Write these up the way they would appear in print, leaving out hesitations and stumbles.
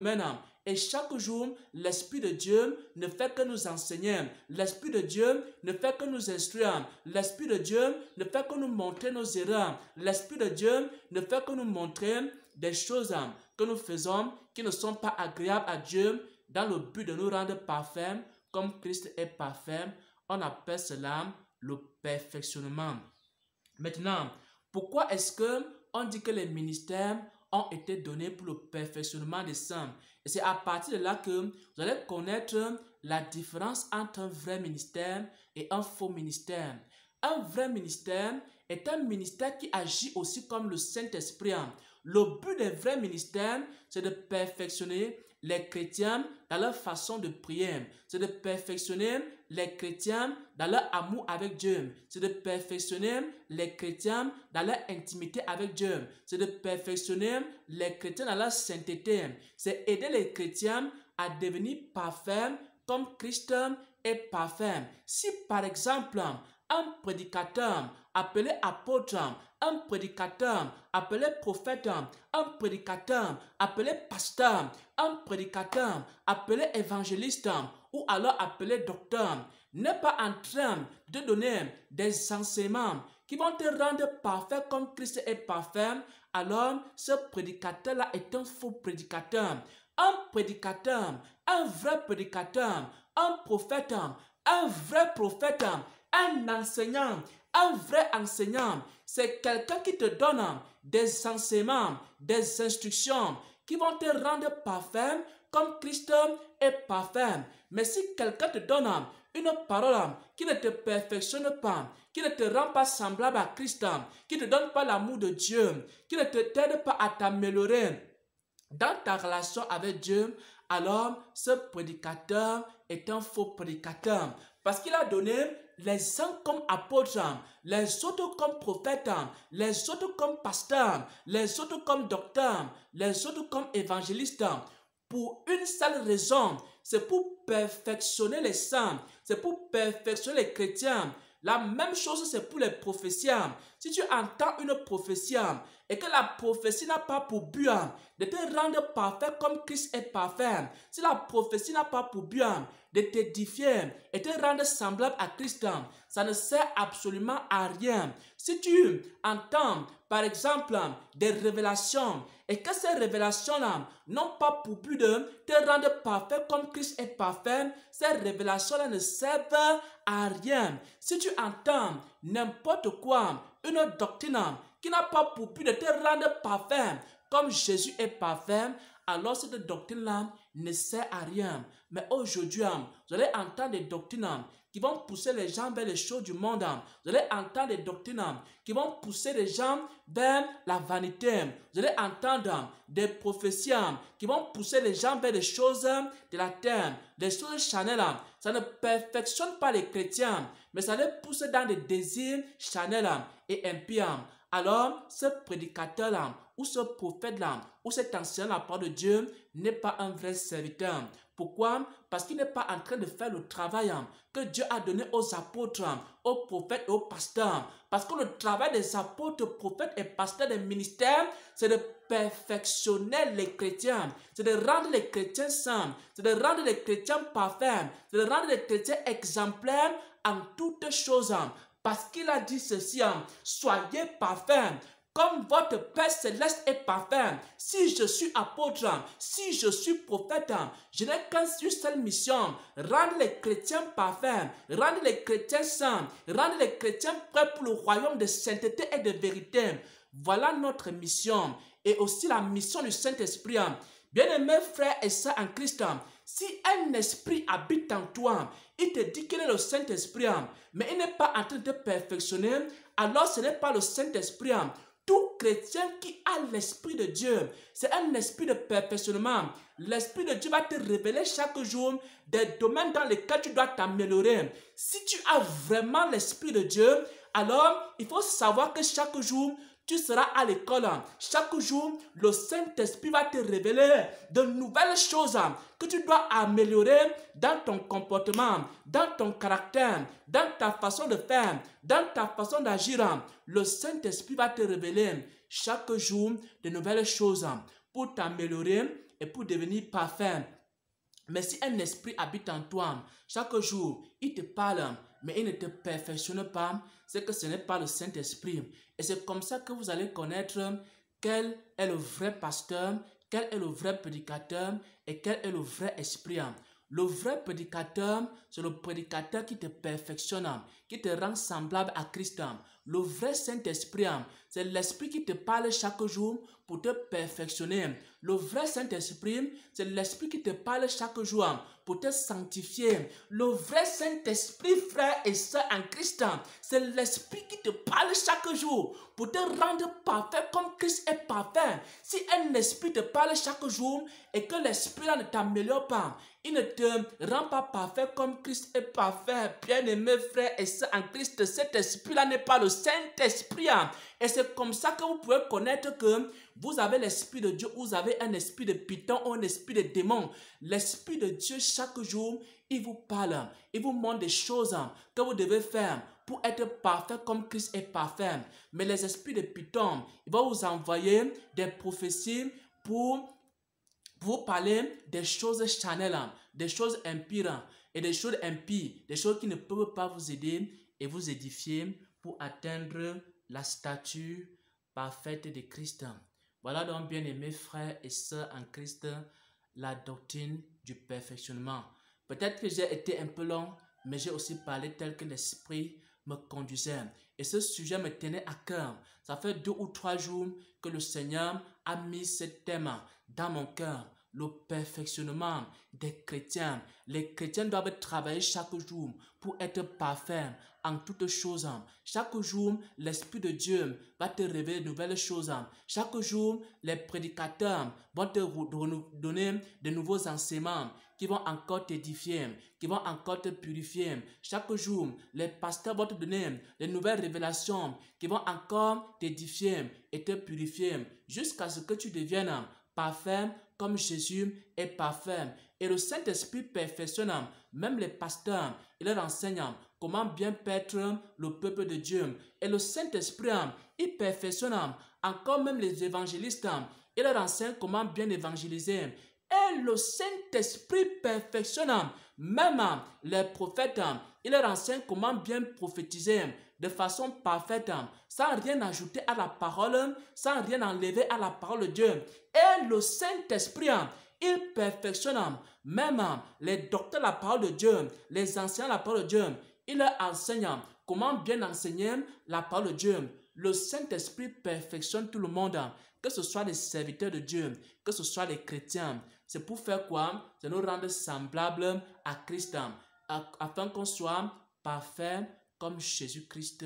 maintenant. Et chaque jour, l'Esprit de Dieu ne fait que nous enseigner. L'Esprit de Dieu ne fait que nous instruire. L'Esprit de Dieu ne fait que nous montrer nos erreurs. L'Esprit de Dieu ne fait que nous montrer des choses que nous faisons qui ne sont pas agréables à Dieu dans le but de nous rendre parfaits comme Christ est parfait. On appelle cela le perfectionnement. Maintenant, pourquoi est-ce qu'on dit que les ministères ont été donnés pour le perfectionnement des saints? Et c'est à partir de là que vous allez connaître la différence entre un vrai ministère et un faux ministère. Un vrai ministère est un ministère qui agit aussi comme le Saint-Esprit. Le but des vrais ministères, c'est de perfectionner les chrétiens dans leur façon de prier. C'est de perfectionner les chrétiens dans leur amour avec Dieu. C'est de perfectionner les chrétiens dans leur intimité avec Dieu. C'est de perfectionner les chrétiens dans leur sainteté. C'est aider les chrétiens à devenir parfaits comme Christ est parfait. Si par exemple, un prédicateur appelé apôtre, un prédicateur appelé prophète, un prédicateur appelé pasteur, un prédicateur appelé évangéliste ou alors appelé docteur n'est pas en train de donner des enseignements qui vont te rendre parfait comme Christ est parfait, alors ce prédicateur-là est un faux prédicateur. Un prédicateur, un vrai prédicateur, un prophète, un vrai prophète, un enseignant, un vrai enseignant, c'est quelqu'un qui te donne des enseignements, des instructions qui vont te rendre parfait comme Christ est parfait. Mais si quelqu'un te donne une parole qui ne te perfectionne pas, qui ne te rend pas semblable à Christ, qui ne te donne pas l'amour de Dieu, qui ne t'aide pas à t'améliorer dans ta relation avec Dieu, alors ce prédicateur est un faux prédicateur. Parce qu'il a donné les uns comme apôtres, les autres comme prophètes, les autres comme pasteurs, les autres comme docteurs, les autres comme évangélistes. Pour une seule raison, c'est pour perfectionner les saints, c'est pour perfectionner les chrétiens. La même chose, c'est pour les prophéties. Si tu entends une prophétie et que la prophétie n'a pas pour but de te rendre parfait comme Christ est parfait, si la prophétie n'a pas pour but de t'édifier et te rendre semblable à Christ, ça ne sert absolument à rien. Si tu entends, par exemple, des révélations et que ces révélations-là n'ont pas pour but de te rendre parfait comme Christ est parfait, ces révélations-là ne servent à rien. Si tu entends n'importe quoi, une doctrine qui n'a pas pour but de te rendre parfait comme Jésus est parfait, alors cette doctrine-là ne sert à rien. Mais aujourd'hui, vous allez entendre des doctrines qui vont pousser les gens vers les choses du monde. Vous allez entendre des doctrines qui vont pousser les gens vers la vanité. Vous allez entendre des prophéties qui vont pousser les gens vers les choses de la terre, des choses charnelles. Ça ne perfectionne pas les chrétiens, mais ça les pousse dans des désirs charnels et impies. Alors, ce prédicateur-là, ou ce prophète-là, ou cet ancien de la part de Dieu n'est pas un vrai serviteur. Pourquoi? Parce qu'il n'est pas en train de faire le travail que Dieu a donné aux apôtres, aux prophètes et aux pasteurs. Parce que le travail des apôtres, prophètes et pasteurs des ministères, c'est de perfectionner les chrétiens, c'est de rendre les chrétiens saints, c'est de rendre les chrétiens parfaits, c'est de rendre les chrétiens exemplaires en toutes choses. Parce qu'il a dit ceci, soyez parfaits, comme votre Père Céleste est parfait. Si je suis apôtre, si je suis prophète, je n'ai qu'une seule mission, rendre les chrétiens parfaits, rendre les chrétiens saints, rendre les chrétiens prêts pour le royaume de sainteté et de vérité. Voilà notre mission et aussi la mission du Saint-Esprit. Bien-aimés frères et sœurs en Christ, si un esprit habite en toi, il te dit qu'il est le Saint-Esprit, mais il n'est pas en train de te perfectionner, alors ce n'est pas le Saint-Esprit. Tout chrétien qui a l'Esprit de Dieu, c'est un esprit de perfectionnement. L'Esprit de Dieu va te révéler chaque jour des domaines dans lesquels tu dois t'améliorer. Si tu as vraiment l'Esprit de Dieu, alors il faut savoir que chaque jour, tu seras à l'école. Chaque jour, le Saint-Esprit va te révéler de nouvelles choses que tu dois améliorer dans ton comportement, dans ton caractère, dans ta façon de faire, dans ta façon d'agir. Le Saint-Esprit va te révéler chaque jour de nouvelles choses pour t'améliorer et pour devenir parfait. Mais si un esprit habite en toi, chaque jour, il te parle, mais il ne te perfectionne pas, c'est que ce n'est pas le Saint-Esprit. Et c'est comme ça que vous allez connaître quel est le vrai pasteur, quel est le vrai prédicateur et quel est le vrai esprit. Le vrai prédicateur, c'est le prédicateur qui te perfectionne, qui te rend semblable à Christ. Le vrai Saint-Esprit, c'est l'Esprit qui te parle chaque jour pour te perfectionner. Le vrai Saint-Esprit, c'est l'Esprit qui te parle chaque jour pour te sanctifier. Le vrai Saint-Esprit, frère et sœur en Christ, c'est l'Esprit qui te parle chaque jour pour te rendre parfait comme Christ est parfait. Si un esprit te parle chaque jour et que l'Esprit ne t'améliore pas, il ne te rend pas parfait comme Christ est parfait. Bien-aimé frère et sœur en Christ, cet esprit-là n'est pas le Saint-Esprit. Et c'est comme ça que vous pouvez connaître que vous avez l'Esprit de Dieu, vous avez un esprit de python ou un esprit de démon. L'Esprit de Dieu, chaque jour, il vous parle, il vous montre des choses que vous devez faire pour être parfait comme Christ est parfait. Mais les esprits de python, ils vont vous envoyer des prophéties pour vous parler des choses charnelles, des choses impires et des choses impies, des choses qui ne peuvent pas vous aider et vous édifier pour atteindre la stature parfaite de Christ. Voilà donc, bien-aimés frères et sœurs en Christ, la doctrine du perfectionnement. Peut-être que j'ai été un peu long, mais j'ai aussi parlé tel que l'Esprit me conduisait. Et ce sujet me tenait à cœur. Ça fait 2 ou 3 jours que le Seigneur a mis ce thème dans mon cœur. Le perfectionnement des chrétiens. Les chrétiens doivent travailler chaque jour pour être parfaits en toutes choses. Chaque jour, l'Esprit de Dieu va te révéler de nouvelles choses. Chaque jour, les prédicateurs vont te donner de nouveaux enseignements qui vont encore t'édifier, qui vont encore te purifier. Chaque jour, les pasteurs vont te donner de nouvelles révélations qui vont encore t'édifier et te purifier jusqu'à ce que tu deviennes parfait comme Jésus est parfait. Et le Saint-Esprit perfectionne même les pasteurs. Il leur enseigne comment bien paître le peuple de Dieu. Et le Saint-Esprit, il perfectionne encore même les évangélistes. Il leur enseigne comment bien évangéliser. Et le Saint-Esprit perfectionne même les prophètes. Il leur enseigne comment bien prophétiser de façon parfaite, sans rien ajouter à la parole, sans rien enlever à la parole de Dieu. Et le Saint-Esprit, il perfectionne même les docteurs de la parole de Dieu, les enseignants de la parole de Dieu. Il leur enseigne comment bien enseigner la parole de Dieu. Le Saint-Esprit perfectionne tout le monde, que ce soit les serviteurs de Dieu, que ce soit les chrétiens. C'est pour faire quoi? C'est nous rendre semblables à Christ, afin qu'on soit parfait comme Jésus-Christ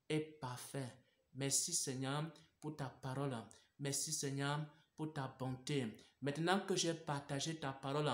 est parfait. Merci Seigneur pour ta parole. Merci Seigneur pour ta bonté. Maintenant que j'ai partagé ta parole,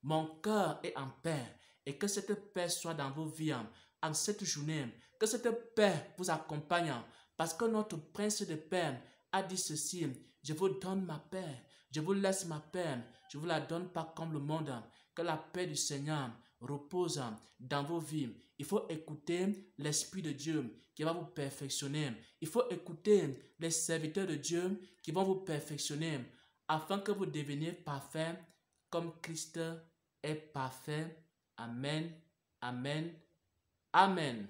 mon cœur est en paix. Et que cette paix soit dans vos vies en cette journée. Que cette paix vous accompagne. Parce que notre prince de paix a dit ceci: je vous donne ma paix. Je vous laisse ma paix. Je ne vous la donne pas comme le monde. Que la paix du Seigneur repose dans vos vies. Il faut écouter l'Esprit de Dieu qui va vous perfectionner. Il faut écouter les serviteurs de Dieu qui vont vous perfectionner afin que vous deveniez parfaits comme Christ est parfait. Amen. Amen. Amen.